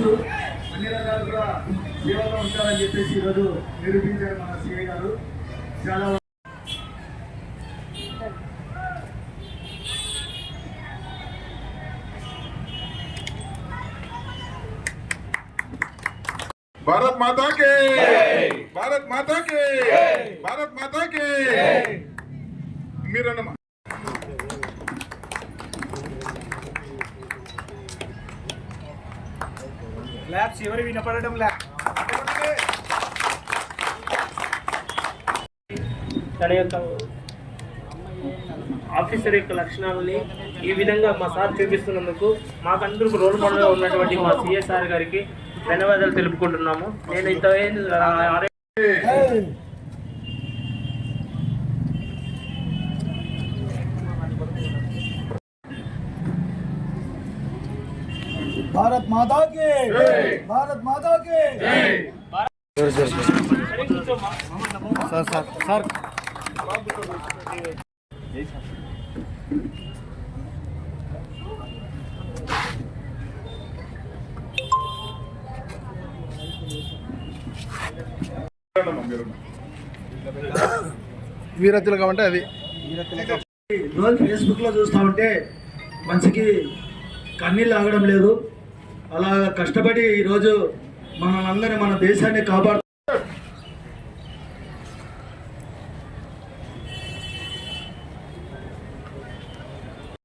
తెలుసు, అన్ని రకాలు కూడా సేవలో ఉంటారని చెప్పేసి ఈరోజు నిరూపించారు మన సిఐ గారు. చాలా भारत माता के, भारत माता के, भारत माता के। मेरा नाम ల్యాబ్ చివరి వినపడడం ల్యాబ్ తన యొక్క ఆఫీసర్ యొక్క లక్షణాలని ఈ విధంగా మా సార్ చూపిస్తున్నందుకు మాకందరికి రోల్ మోడల్గా ఉన్నటువంటి మా సిఎస్ఆర్ గారికి ధన్యవాదాలు తెలుపుకుంటున్నాము. నేను ఇంత भारत माता के, भारत माता के। सर सर सर వీరతిలకం అంటే అది రోజు ఫేస్బుక్లో చూస్తూ ఉంటే మనిషికి కన్నీళ్ళు ఆగడం లేదు. అలా కష్టపడి ఈరోజు మనల్ని మన దేశాన్ని కాపాడు